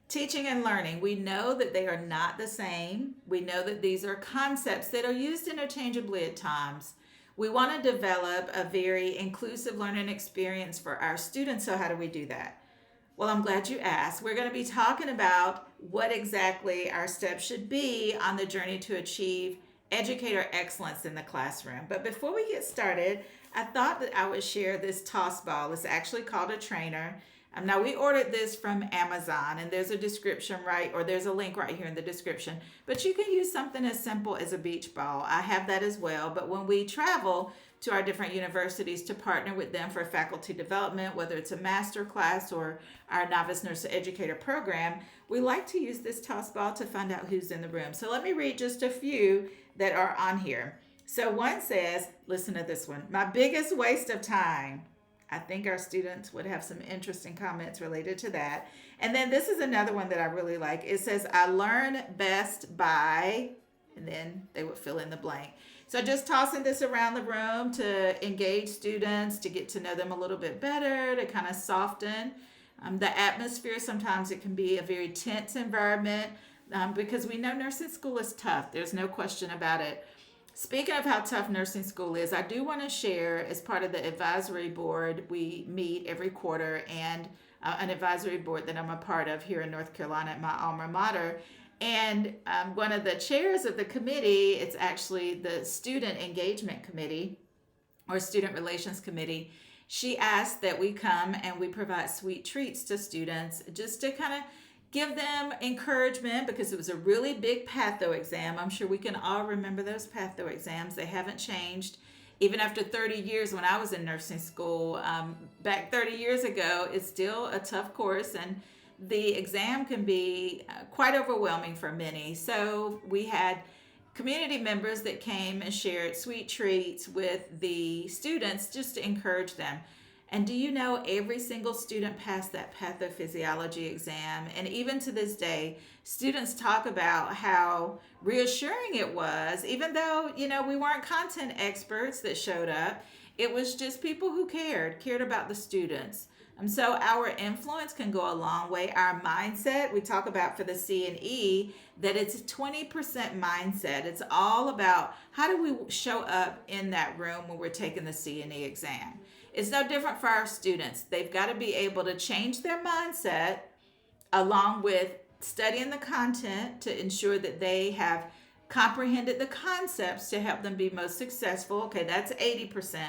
Teaching and learning, we know that they are not the same. We know that these are concepts that are used interchangeably at times. We want to develop a very inclusive learning experience for our students. So, how do we do that? Well, I'm glad you asked. We're going to be talking about what exactly our steps should be on the journey to achieve educator excellence in the classroom. But before we get started, I thought that I would share this toss ball. It's actually called a trainer. Now, we ordered this from Amazon, and there's a description or there's a link right here in the description. But you can use something as simple as a beach ball. I have that as well. But when we travel to our different universities to partner with them for faculty development, whether it's a master class or our novice nurse educator program, we like to use this toss ball to find out who's in the room. So let me read just a few that are on here. So one says, listen to this one, my biggest waste of time. I think our students would have some interesting comments related to that. And then this is another one that I really like. It says, I learn best by, and then they would fill in the blank. So just tossing this around the room to engage students, to get to know them a little bit better, to kind of soften the atmosphere. Sometimes it can be a very tense environment because we know nursing school is tough. There's no question about it. Speaking of how tough nursing school is, I do want to share, as part of the advisory board, we meet every quarter, and an advisory board that I'm a part of here in North Carolina at my alma mater. And one of the chairs of the committee, it's actually the student engagement committee or student relations committee. She asked that we come and we provide sweet treats to students just to kind of give them encouragement, because it was a really big patho exam. I'm sure we can all remember those patho exams. They haven't changed. Even after 30 years, when I was in nursing school, back 30 years ago, it's still a tough course, and the exam can be quite overwhelming for many. So we had community members that came and shared sweet treats with the students just to encourage them. And do you know, every single student passed that pathophysiology exam. And even to this day, students talk about how reassuring it was, even though, we weren't content experts that showed up. It was just people who cared about the students. And so our influence can go a long way. Our mindset, we talk about for the C&E, that it's a 20% mindset. It's all about how do we show up in that room when we're taking the C&E exam. It's no different for our students. They've got to be able to change their mindset along with studying the content to ensure that they have comprehended the concepts to help them be most successful. Okay, that's 80%.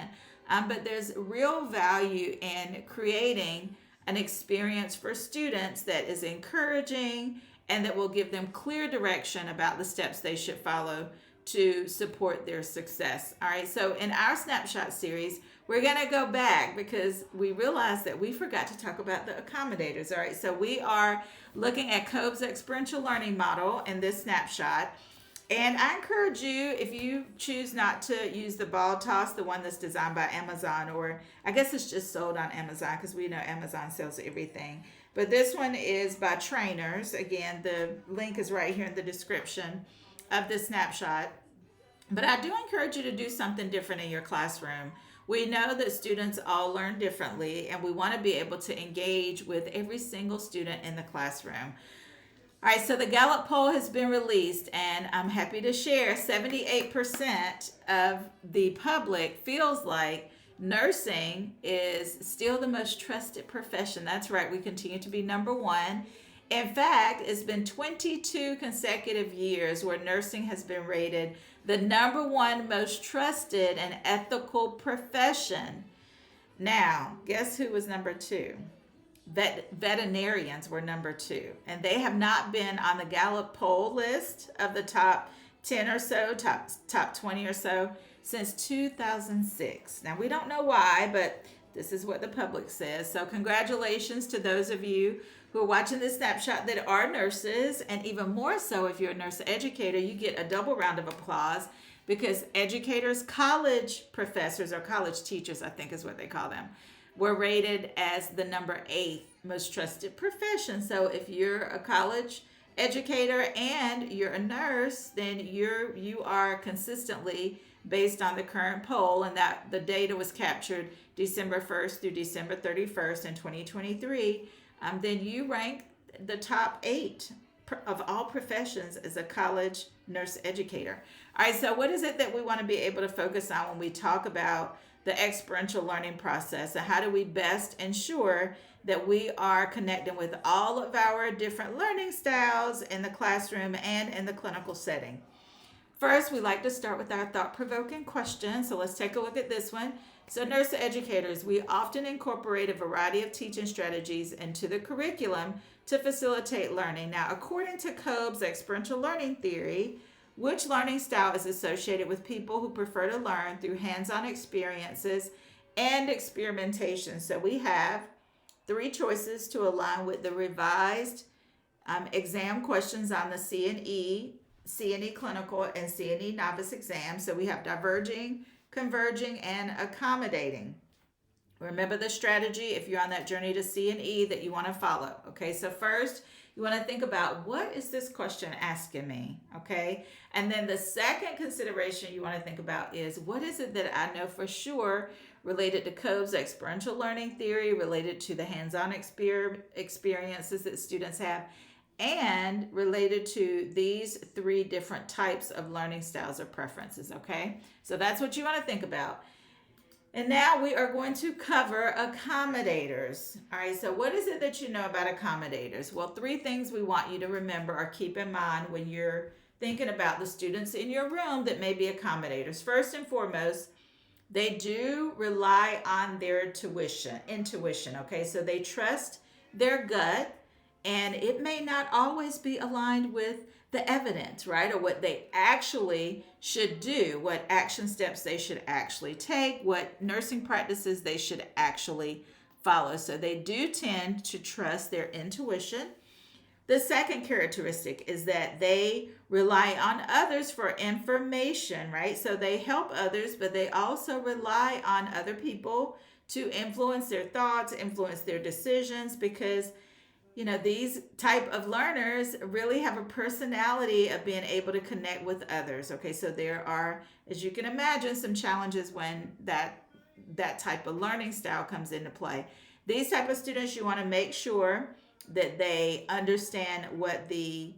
But there's real value in creating an experience for students that is encouraging and that will give them clear direction about the steps they should follow to support their success. All right, so in our Snapshot series, we're going to go back because we realized that we forgot to talk about the accommodators. All right, so we are looking at Kolb's experiential learning model in this snapshot. And I encourage you, if you choose not to use the ball toss, the one that's designed by Amazon, or I guess it's just sold on Amazon because we know Amazon sells everything. But this one is by Trainers. Again, the link is right here in the description of this snapshot. But I do encourage you to do something different in your classroom. We know that students all learn differently, and we want to be able to engage with every single student in the classroom. All right, so the Gallup poll has been released, and I'm happy to share 78% of the public feels like nursing is still the most trusted profession. That's right, we continue to be number one. In fact, it's been 22 consecutive years where nursing has been rated the number one most trusted and ethical profession. Now, guess who was number two? Veterinarians were number two, and they have not been on the Gallup poll list of the top 10 or so, top 20 or so since 2006. Now, we don't know why, but this is what the public says. So congratulations to those of you who are watching this snapshot that are nurses, and even more so if you're a nurse educator, you get a double round of applause because educators, college professors, or college teachers, I think is what they call them, were rated as the number 8 most trusted profession. So if you're a college educator and you're a nurse, then you are consistently, based on the current poll, and that the data was captured December 1st through December 31st in 2023, then you rank the top 8 of all professions as a college nurse educator. All right, so what is it that we want to be able to focus on when we talk about the experiential learning process, and how do we best ensure that we are connecting with all of our different learning styles in the classroom and in the clinical setting? First, we like to start with our thought-provoking question. So let's take a look at this one. So nurse educators, we often incorporate a variety of teaching strategies into the curriculum to facilitate learning. Now, according to Kolb's experiential learning theory, which learning style is associated with people who prefer to learn through hands-on experiences and experimentation? So we have 3 choices to align with the revised exam questions on the CNE clinical, and CNE novice exam. So we have diverging, converging, and accommodating. Remember the strategy if you're on that journey to CNE that you want to follow. Okay, so first you want to think about, what is this question asking me? Okay, and then the second consideration you want to think about is, what is it that I know for sure related to Kolb's experiential learning theory, related to the hands-on experiences that students have, and related to these 3 different types of learning styles or preferences. Okay, so that's what you want to think about. And now we are going to cover accommodators. All right, so what is it that you know about accommodators? Well, 3 things we want you to remember or keep in mind when you're thinking about the students in your room that may be accommodators. First and foremost, they do rely on their intuition, okay? So they trust their gut, and it may not always be aligned with the evidence, right? Or what they actually should do, what action steps they should actually take, what nursing practices they should actually follow. So they do tend to trust their intuition. The second characteristic is that they rely on others for information, right? So they help others, but they also rely on other people to influence their thoughts, influence their decisions, because these type of learners really have a personality of being able to connect with others. Okay, so there are, as you can imagine, some challenges when that type of learning style comes into play. These type of students, you want to make sure that they understand what the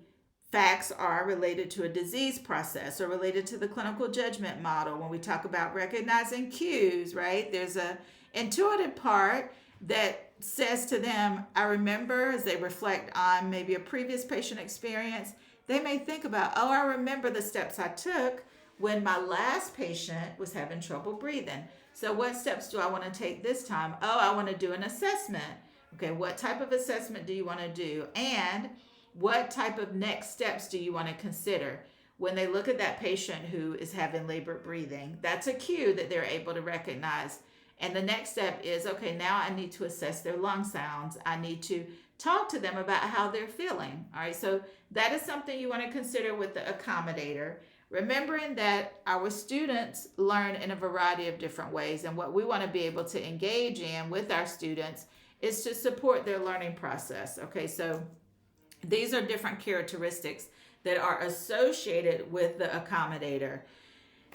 facts are related to a disease process or related to the clinical judgment model. When we talk about recognizing cues, right? There's a intuitive part that says to them, I remember, as they reflect on maybe a previous patient experience, they may think about, oh, I remember the steps I took when my last patient was having trouble breathing. So what steps do I want to take this time? Oh, I want to do an assessment. Okay, what type of assessment do you want to do? And what type of next steps do you want to consider? When they look at that patient who is having labored breathing, that's a cue that they're able to recognize. And the next step is, okay, now I need to assess their lung sounds. I need to talk to them about how they're feeling. All right, so that is something you want to consider with the accommodator. Remembering that our students learn in a variety of different ways, and what we want to be able to engage in with our students is to support their learning process. Okay, so these are different characteristics that are associated with the accommodator.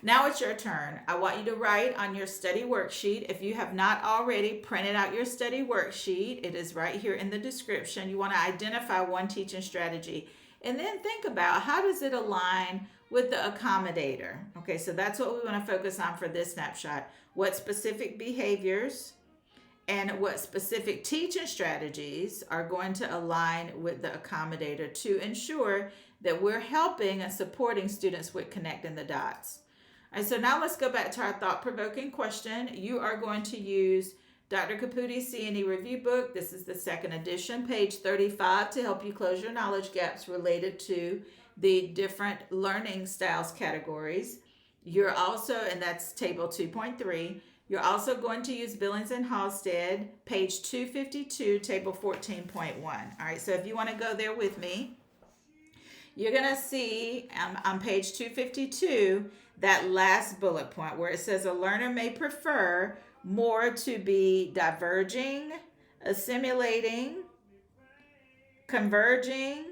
Now it's your turn. I want you to write on your study worksheet. If you have not already printed out your study worksheet, it is right here in the description. You want to identify one teaching strategy and then think about, how does it align with the accommodator? Okay, so that's what we want to focus on for this snapshot. What specific behaviors and what specific teaching strategies are going to align with the accommodator to ensure that we're helping and supporting students with connecting the dots. And so now let's go back to our thought-provoking question. You are going to use Dr. Caputi's CNE review book. This is the 2nd edition, page 35, to help you close your knowledge gaps related to the different learning styles categories. You're also, and that's table 2.3, you're also going to use Billings and Halstead, page 252, table 14.1. All right, so if you want to go there with me, you're going to see on page 252, that last bullet point where it says a learner may prefer more to be diverging, assimilating, converging,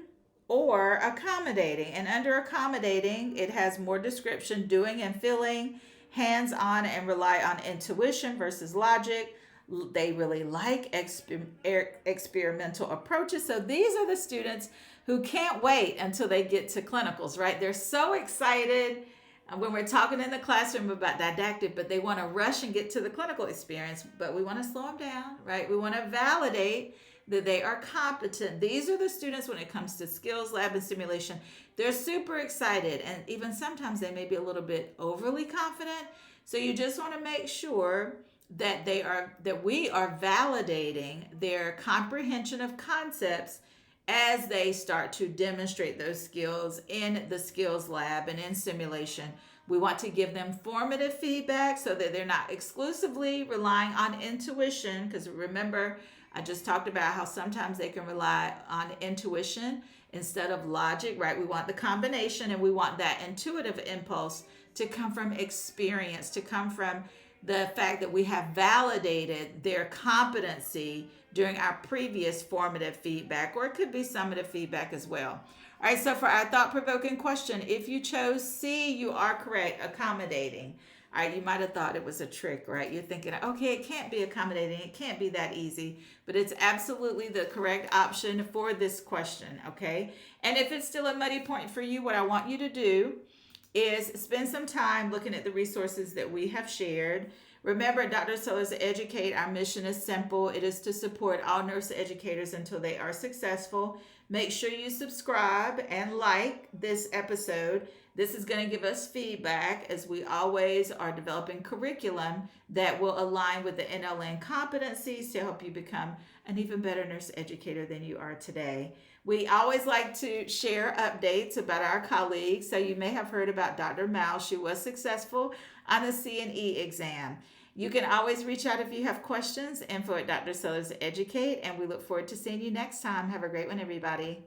or accommodating. And under accommodating, it has more description: doing and feeling, hands-on and rely on intuition versus logic, They really like experimental approaches. So these are the students who can't wait until they get to clinicals, right? They're so excited when we're talking in the classroom about didactic, but they want to rush and get to the clinical experience, but we want to slow them down, right? We want to validate that they are competent. These are the students when it comes to skills, lab, and simulation. They're super excited, and even sometimes they may be a little bit overly confident. So you just want to make sure that we are validating their comprehension of concepts as they start to demonstrate those skills in the skills lab and in simulation. We want to give them formative feedback so that they're not exclusively relying on intuition, because remember, I just talked about how sometimes they can rely on intuition instead of logic, right? We want the combination, and we want that intuitive impulse to come from experience, to come from the fact that we have validated their competency during our previous formative feedback, or it could be summative feedback as well. All right, so for our thought-provoking question, if you chose C, you are correct, accommodating. All right, you might have thought it was a trick, right? You're thinking, okay, it can't be accommodating. It can't be that easy, but it's absolutely the correct option for this question, okay? And if it's still a muddy point for you, what I want you to do is spend some time looking at the resources that we have shared. Remember, at Dr. Sellars Educate, our mission is simple. It is to support all nurse educators until they are successful. Make sure you subscribe and like this episode. This is going to give us feedback, as we always are developing curriculum that will align with the NLN competencies to help you become an even better nurse educator than you are today. We always like to share updates about our colleagues. So you may have heard about Dr. Mal. She was successful on the CNE exam. You can always reach out if you have questions. Info at Dr. Sellars Educate, and we look forward to seeing you next time. Have a great one, everybody.